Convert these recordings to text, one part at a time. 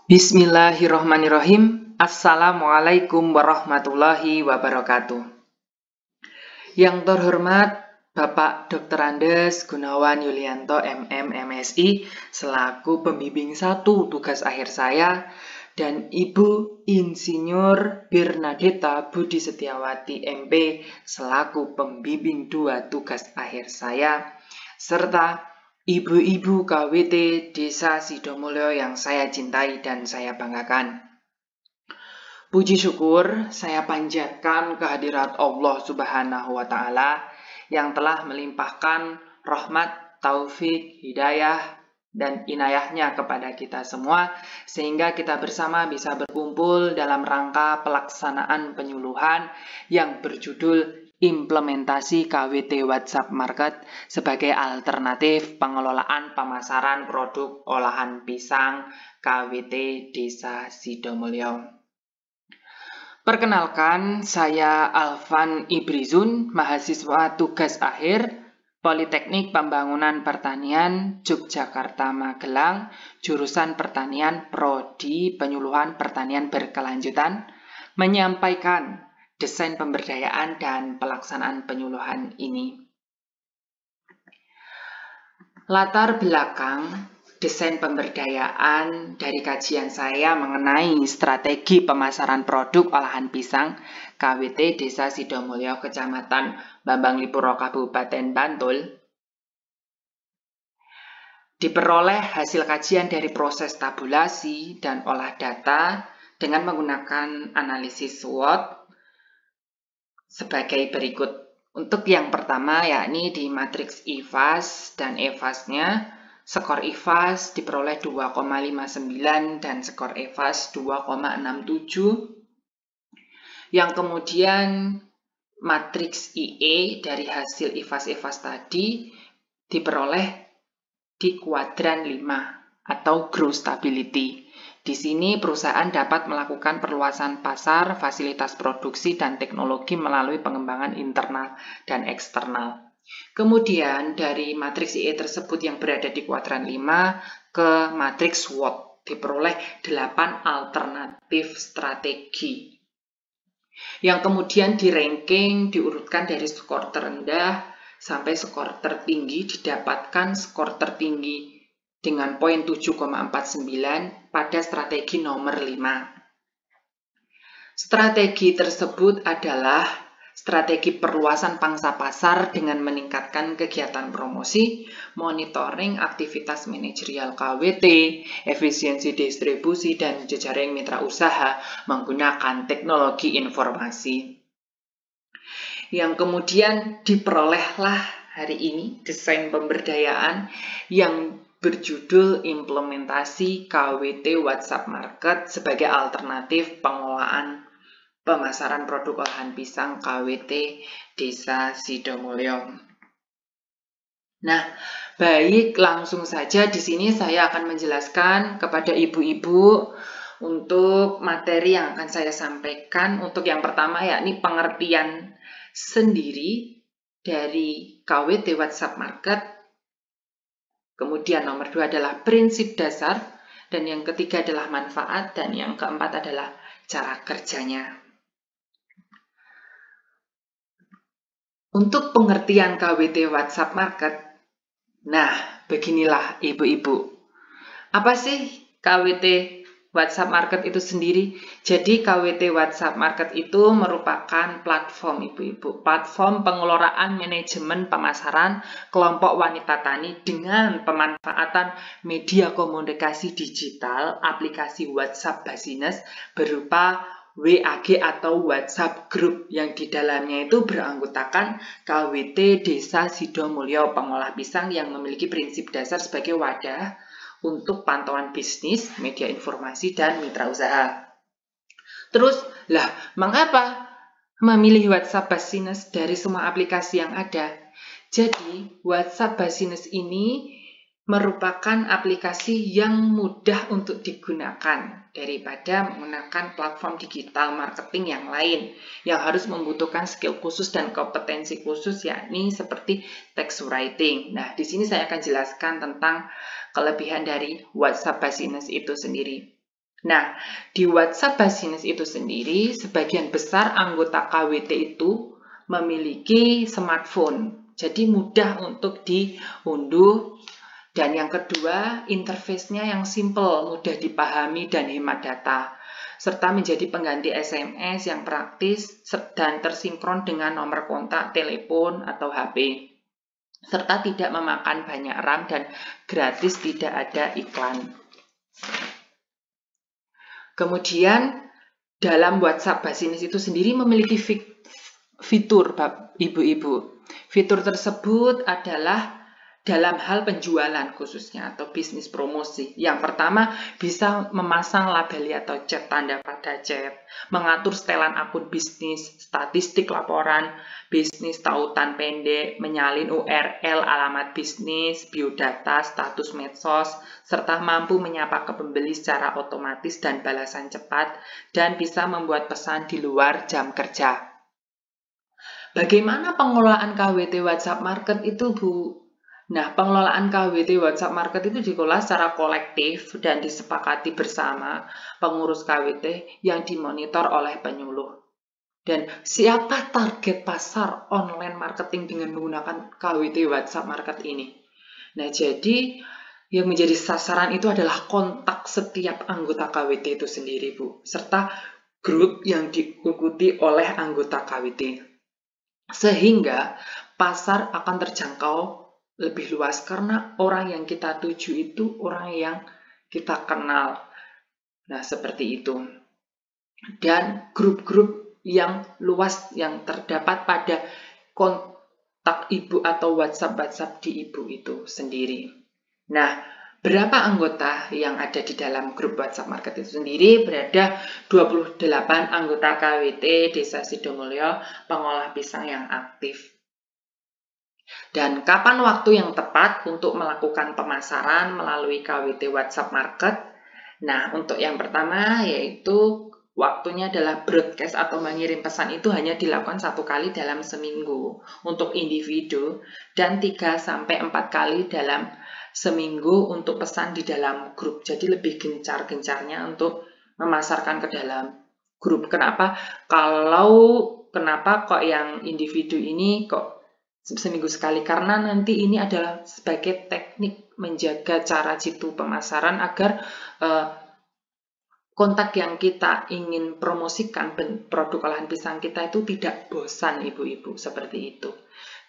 Bismillahirrohmanirrohim. Assalamualaikum warahmatullahi wabarakatuh. Yang terhormat Bapak Dr. Andes Gunawan Yulianto MM MSI selaku pembimbing 1 tugas akhir saya dan Ibu Insinyur Bernadetta Budi Setiawati MP selaku pembimbing 2 tugas akhir saya serta ibu-ibu KWT Desa Sidomulyo yang saya cintai dan saya banggakan. Puji syukur saya panjatkan kehadirat Allah Subhanahu wa Ta'ala yang telah melimpahkan rahmat, taufik, hidayah, dan inayahnya kepada kita semua sehingga kita bersama bisa berkumpul dalam rangka pelaksanaan penyuluhan yang berjudul Implementasi KWT WhatsApp Market sebagai alternatif pengelolaan pemasaran produk olahan pisang KWT Desa Sidomulyo. Perkenalkan, saya Alvan Ibrizun, mahasiswa tugas akhir Politeknik Pembangunan Pertanian Yogyakarta Magelang, jurusan Pertanian Prodi Penyuluhan Pertanian Berkelanjutan, menyampaikan desain pemberdayaan dan pelaksanaan penyuluhan ini. Latar belakang desain pemberdayaan dari kajian saya mengenai strategi pemasaran produk olahan pisang KWT Desa Sidomulyo, Kecamatan Bambanglipuro, Kabupaten Bantul, diperoleh hasil kajian dari proses tabulasi dan olah data dengan menggunakan analisis SWOT sebagai berikut. Untuk yang pertama yakni di matriks IFAS dan EFAS-nya, skor IFAS diperoleh 2,59 dan skor EFAS 2,67. Yang kemudian matriks IE dari hasil IFAS-EFAS tadi diperoleh di kuadran 5 atau growth stability. Di sini perusahaan dapat melakukan perluasan pasar, fasilitas produksi, dan teknologi melalui pengembangan internal dan eksternal. Kemudian dari matriks IE tersebut yang berada di kuadran 5 ke matriks SWOT diperoleh 8 alternatif strategi. Yang kemudian di ranking diurutkan dari skor terendah sampai skor tertinggi, didapatkan skor tertinggi dengan poin 7,49 pada strategi nomor 5. Strategi tersebut adalah strategi perluasan pangsa pasar dengan meningkatkan kegiatan promosi, monitoring, aktivitas manajerial KWT, efisiensi distribusi, dan jejaring mitra usaha menggunakan teknologi informasi. Yang kemudian diperolehlah hari ini desain pemberdayaan yang berjudul Implementasi KWT WhatsApp Market sebagai alternatif pengelolaan pemasaran produk olahan pisang KWT Desa Sidomulyo. Nah, baik, langsung saja di sini saya akan menjelaskan kepada ibu-ibu untuk materi yang akan saya sampaikan. Untuk yang pertama yakni pengertian sendiri dari KWT WhatsApp Market. Kemudian nomor 2 adalah prinsip dasar, dan yang ketiga adalah manfaat, dan yang keempat adalah cara kerjanya. Untuk pengertian KWT WhatsApp Market, nah beginilah ibu-ibu. Apa sih KWT WhatsApp Market itu sendiri? Jadi KWT WhatsApp Market itu merupakan platform ibu-ibu, platform pengelolaan manajemen pemasaran kelompok wanita tani dengan pemanfaatan media komunikasi digital aplikasi WhatsApp Business berupa WAG atau WhatsApp Group yang di dalamnya itu beranggotakan KWT Desa Sidomulyo pengolah pisang yang memiliki prinsip dasar sebagai wadah untuk pantauan bisnis, media informasi, dan mitra usaha. Terus, mengapa memilih WhatsApp Business dari semua aplikasi yang ada? Jadi, WhatsApp Business ini merupakan aplikasi yang mudah untuk digunakan daripada menggunakan platform digital marketing yang lain yang harus membutuhkan skill khusus dan kompetensi khusus, yakni seperti text writing. Nah, di sini saya akan jelaskan tentang kelebihan dari WhatsApp Business itu sendiri. Nah, di WhatsApp Business itu sendiri, sebagian besar anggota KWT itu memiliki smartphone. Jadi mudah untuk diunduh. Dan yang kedua, interface-nya yang simple, mudah dipahami dan hemat data. Serta menjadi pengganti SMS yang praktis dan tersinkron dengan nomor kontak, telepon, atau HP. Serta tidak memakan banyak RAM dan gratis, tidak ada iklan. Kemudian dalam WhatsApp Business itu sendiri memiliki fitur, ibu-ibu. Fitur tersebut adalah dalam hal penjualan khususnya atau bisnis promosi. Yang pertama, bisa memasang label atau chat tanda pada chat, mengatur setelan akun bisnis, statistik laporan bisnis, tautan pendek, menyalin URL, alamat bisnis, biodata, status medsos, serta mampu menyapa ke pembeli secara otomatis dan balasan cepat, dan bisa membuat pesan di luar jam kerja. Bagaimana pengelolaan KWT WhatsApp Market itu, Bu? Nah, pengelolaan KWT WhatsApp Market itu dikelola secara kolektif dan disepakati bersama pengurus KWT yang dimonitor oleh penyuluh. Dan siapa target pasar online marketing dengan menggunakan KWT WhatsApp Market ini? Nah, jadi yang menjadi sasaran itu adalah kontak setiap anggota KWT itu sendiri, Bu, serta grup yang diikuti oleh anggota KWT. Sehingga pasar akan terjangkau lebih luas karena orang yang kita tuju itu orang yang kita kenal. Nah, seperti itu. Dan grup-grup yang luas yang terdapat pada kontak ibu atau WhatsApp di ibu itu sendiri. Nah, berapa anggota yang ada di dalam grup WhatsApp Market itu sendiri? Berada 28 anggota KWT Desa Sidomulyo pengolah pisang yang aktif. Dan kapan waktu yang tepat untuk melakukan pemasaran melalui KWT WhatsApp Market? Nah, untuk yang pertama yaitu waktunya adalah broadcast atau mengirim pesan itu hanya dilakukan 1 kali dalam seminggu untuk individu dan 3-4 kali dalam seminggu untuk pesan di dalam grup. Jadi lebih gencar-gencarnya untuk memasarkan ke dalam grup. Kenapa kok yang individu ini kok seminggu sekali? Karena nanti ini adalah sebagai teknik menjaga cara jitu pemasaran agar kontak yang kita ingin promosikan produk olahan pisang kita itu tidak bosan, ibu-ibu, seperti itu.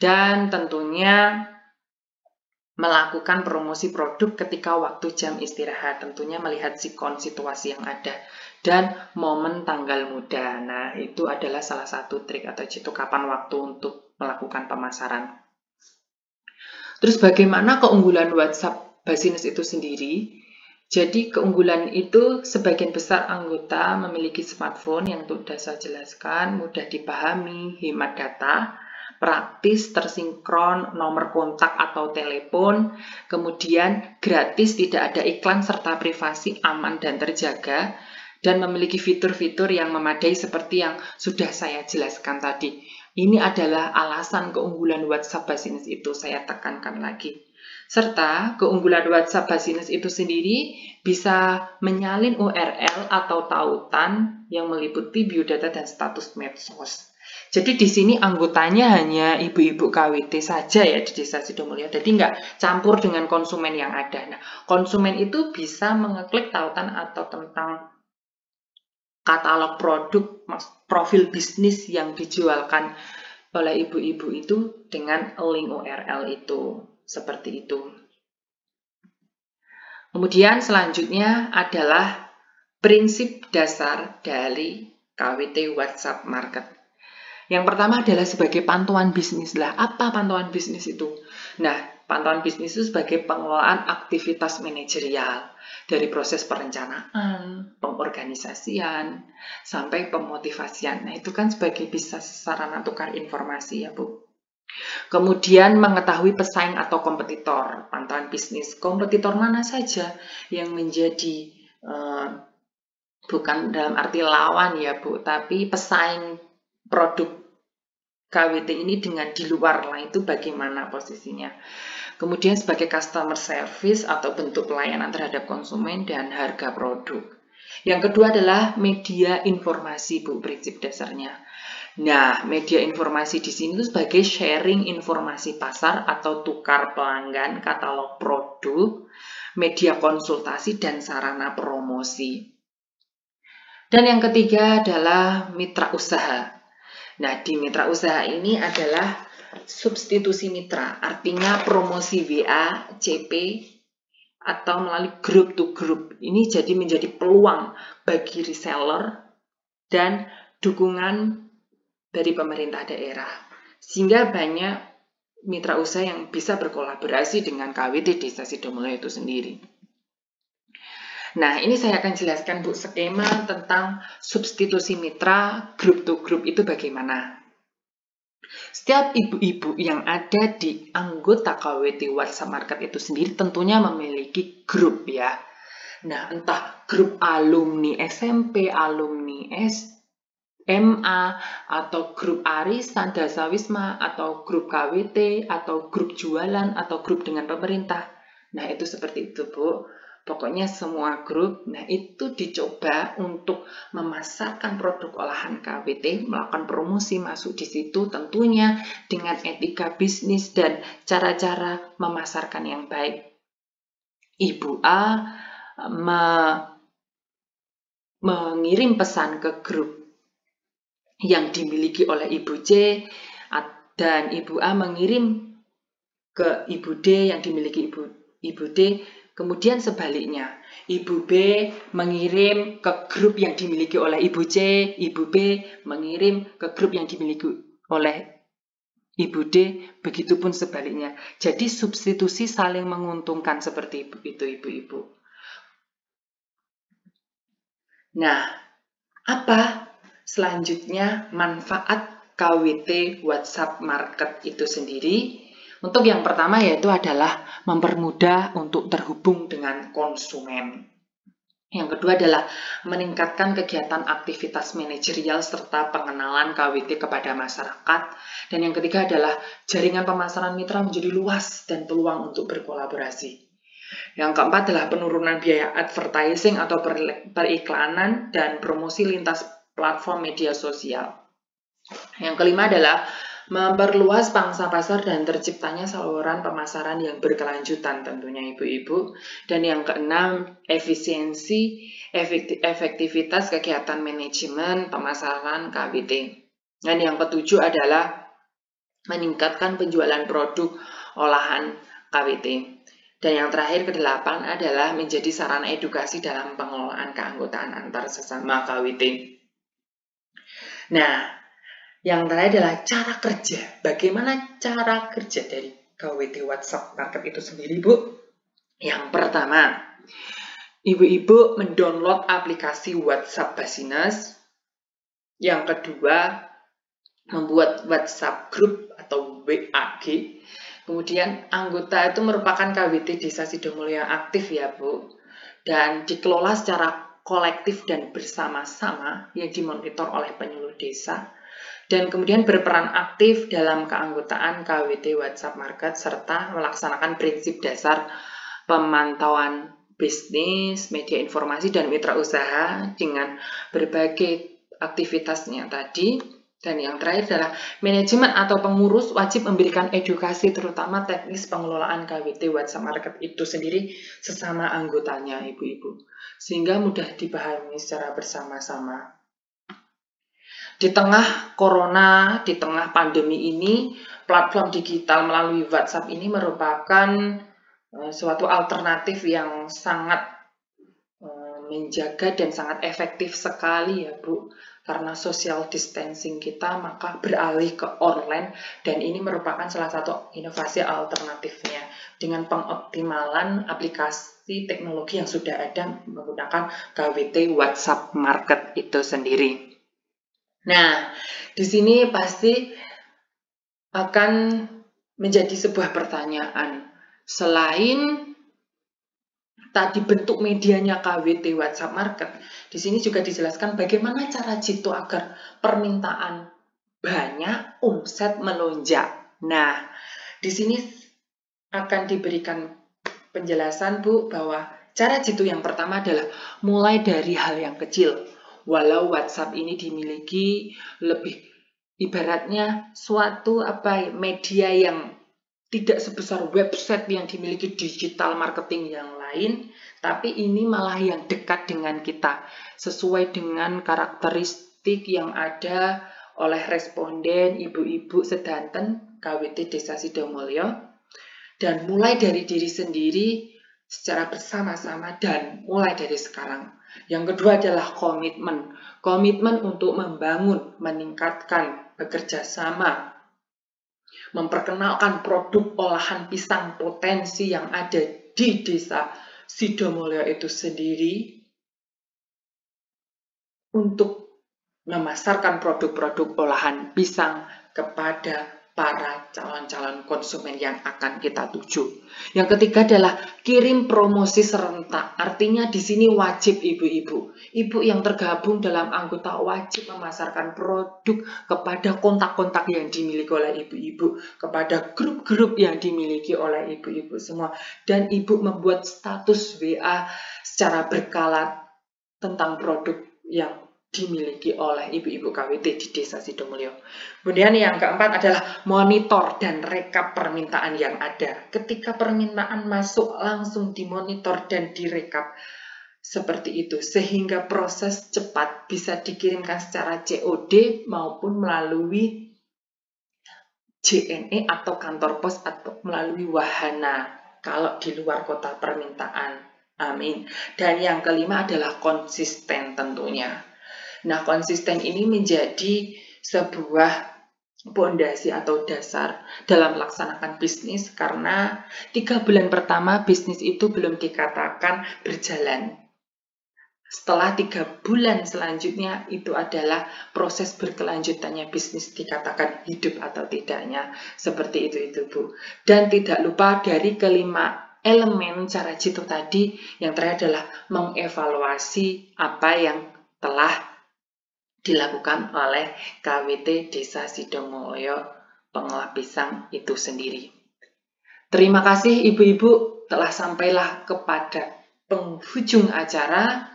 Dan tentunya melakukan promosi produk ketika waktu jam istirahat, tentunya melihat sikon situasi yang ada dan momen tanggal muda. Nah, itu adalah salah satu trik atau jitu kapan waktu untuk melakukan pemasaran. Terus bagaimana keunggulan WhatsApp Business itu sendiri? Jadi keunggulan itu sebagian besar anggota memiliki smartphone yang sudah saya jelaskan, mudah dipahami, hemat data, praktis, tersinkron, nomor kontak atau telepon, kemudian gratis, tidak ada iklan, serta privasi aman dan terjaga, dan memiliki fitur-fitur yang memadai seperti yang sudah saya jelaskan tadi. Ini adalah alasan keunggulan WhatsApp Business itu, saya tekankan lagi. Serta keunggulan WhatsApp Business itu sendiri bisa menyalin URL atau tautan yang meliputi biodata dan status medsos. Jadi di sini anggotanya hanya ibu-ibu KWT saja ya di Desa Sidomulyo, jadi nggak campur dengan konsumen yang ada. Nah, konsumen itu bisa mengeklik tautan atau tentang katalog produk, profil bisnis yang dijualkan oleh ibu-ibu itu dengan link URL itu, seperti itu. Kemudian selanjutnya adalah prinsip dasar dari KWT WhatsApp Market. Yang pertama adalah sebagai pantauan bisnis. Lah, apa pantauan bisnis itu? Nah, pantauan bisnis itu sebagai pengelolaan aktivitas manajerial dari proses perencanaan, pengorganisasian, sampai pemotivasian. Nah, itu kan sebagai bisa sarana tukar informasi ya, Bu. Kemudian mengetahui pesaing atau kompetitor, pantauan bisnis. Kompetitor mana saja yang menjadi, bukan dalam arti lawan ya Bu, tapi pesaing produk KWT ini dengan di luar lah, itu bagaimana posisinya. Kemudian sebagai customer service atau bentuk pelayanan terhadap konsumen dan harga produk. Yang kedua adalah media informasi, Bu, prinsip dasarnya. Nah, media informasi di sini itu sebagai sharing informasi pasar atau tukar pelanggan, katalog produk, media konsultasi, dan sarana promosi. Dan yang ketiga adalah mitra usaha. Nah, di mitra usaha ini adalah substitusi mitra, artinya promosi WA, CP, atau melalui group to group. Ini jadi menjadi peluang bagi reseller dan dukungan dari pemerintah daerah. Sehingga banyak mitra usaha yang bisa berkolaborasi dengan KWT Desa Sidomulyo itu sendiri. Nah, ini saya akan jelaskan, Bu, skema tentang substitusi mitra group to group itu bagaimana. Setiap ibu-ibu yang ada di anggota KWT WhatsApp Market itu sendiri tentunya memiliki grup ya. Nah, entah grup alumni SMP, alumni SMA, atau grup arisan, dasawisma, atau grup KWT, atau grup jualan, atau grup dengan pemerintah. Nah, itu seperti itu, Bu. Pokoknya semua grup, nah itu dicoba untuk memasarkan produk olahan KWT, melakukan promosi masuk di situ tentunya dengan etika bisnis dan cara-cara memasarkan yang baik. Ibu A mengirim pesan ke grup yang dimiliki oleh Ibu C, dan Ibu A mengirim ke Ibu D yang dimiliki Ibu D. Kemudian sebaliknya, Ibu B mengirim ke grup yang dimiliki oleh Ibu C, Ibu B mengirim ke grup yang dimiliki oleh Ibu D, begitupun sebaliknya. Jadi substitusi saling menguntungkan seperti itu, Ibu-ibu. Nah, apa selanjutnya manfaat KWT WhatsApp Market itu sendiri? Untuk yang pertama yaitu adalah mempermudah untuk terhubung dengan konsumen. Yang kedua adalah meningkatkan kegiatan aktivitas manajerial serta pengenalan KWT kepada masyarakat. Dan yang ketiga adalah jaringan pemasaran mitra menjadi luas dan peluang untuk berkolaborasi. Yang keempat adalah penurunan biaya advertising atau periklanan dan promosi lintas platform media sosial. Yang kelima adalah memperluas pangsa pasar dan terciptanya saluran pemasaran yang berkelanjutan tentunya ibu-ibu. Dan yang keenam, efektivitas kegiatan manajemen pemasaran KWT. Dan yang ketujuh adalah meningkatkan penjualan produk olahan KWT. Dan yang terakhir ke-8 adalah menjadi sarana edukasi dalam pengelolaan keanggotaan antar sesama KWT. Nah, yang terakhir adalah cara kerja. Bagaimana cara kerja dari KWT WhatsApp Market itu sendiri, Bu? Yang pertama, ibu-ibu mendownload aplikasi WhatsApp Business. Yang kedua, membuat WhatsApp Group atau WAG. Kemudian anggota itu merupakan KWT Desa Sidomulyo yang aktif ya, Bu. Dan dikelola secara kolektif dan bersama-sama yang dimonitor oleh penyuluh desa. Dan kemudian berperan aktif dalam keanggotaan KWT WhatsApp Market serta melaksanakan prinsip dasar pemantauan bisnis, media informasi, dan mitra usaha dengan berbagai aktivitasnya tadi. Dan yang terakhir adalah manajemen atau pengurus wajib memberikan edukasi terutama teknis pengelolaan KWT WhatsApp Market itu sendiri sesama anggotanya ibu-ibu. Sehingga mudah dipahami secara bersama-sama. Di tengah corona, di tengah pandemi ini, platform digital melalui WhatsApp ini merupakan suatu alternatif yang sangat menjaga dan sangat efektif sekali ya, Bu. Karena social distancing kita maka beralih ke online dan ini merupakan salah satu inovasi alternatifnya dengan pengoptimalan aplikasi teknologi yang sudah ada menggunakan KWT WhatsApp Market itu sendiri. Nah, di sini pasti akan menjadi sebuah pertanyaan. Selain tadi bentuk medianya KWT WhatsApp Market, di sini juga dijelaskan bagaimana cara jitu agar permintaan banyak, omset melonjak. Nah, di sini akan diberikan penjelasan, Bu, bahwa Cara jitu yang pertama adalah mulai dari hal yang kecil. Walau WhatsApp ini dimiliki lebih ibaratnya suatu media yang tidak sebesar website yang dimiliki digital marketing yang lain, tapi ini malah yang dekat dengan kita, sesuai dengan karakteristik yang ada oleh responden ibu-ibu sedanten KWT Desa Sidomulyo, dan mulai dari diri sendiri secara bersama-sama dan mulai dari sekarang. Yang kedua adalah komitmen. Komitmen untuk membangun, meningkatkan, bekerja sama, memperkenalkan produk olahan pisang potensi yang ada di Desa Sidomulyo itu sendiri untuk memasarkan produk-produk olahan pisang kepada para calon-calon konsumen yang akan kita tuju. Yang ketiga adalah kirim promosi serentak. Artinya di sini wajib ibu-ibu. Ibu yang tergabung dalam anggota wajib memasarkan produk kepada kontak-kontak yang dimiliki oleh ibu-ibu, kepada grup-grup yang dimiliki oleh ibu-ibu semua. Dan ibu membuat status WA secara berkala tentang produk yang dimiliki oleh ibu-ibu KWT di Desa Sidomulyo. Kemudian yang keempat adalah monitor dan rekap permintaan yang ada. Ketika permintaan masuk langsung dimonitor dan direkap seperti itu, sehingga proses cepat bisa dikirimkan secara COD maupun melalui JNE atau kantor pos atau melalui wahana kalau di luar kota permintaan. Amin. Dan yang kelima adalah konsisten tentunya. Nah, konsisten ini menjadi sebuah pondasi atau dasar dalam melaksanakan bisnis karena 3 bulan pertama bisnis itu belum dikatakan berjalan. Setelah 3 bulan selanjutnya itu adalah proses berkelanjutannya bisnis dikatakan hidup atau tidaknya. Seperti itu Bu. Dan tidak lupa dari kelima elemen cara jitu tadi yang terakhir adalah mengevaluasi apa yang telah dilakukan oleh KWT Desa Sidomulyo pengolah pisang itu sendiri. Terima kasih ibu-ibu telah sampailah kepada penghujung acara.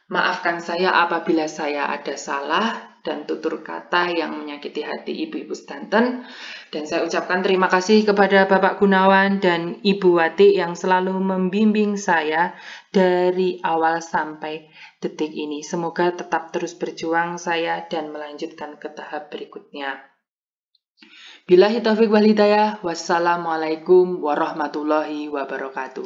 Maafkan saya apabila saya ada salah dan tutur kata yang menyakiti hati ibu-ibu sedanten. Dan saya ucapkan terima kasih kepada Bapak Gunawan dan Ibu Wati yang selalu membimbing saya dari awal sampai detik ini. Semoga tetap terus berjuang saya dan melanjutkan ke tahap berikutnya. Billahi taufiq wal hidayah. Wassalamualaikum warahmatullahi wabarakatuh.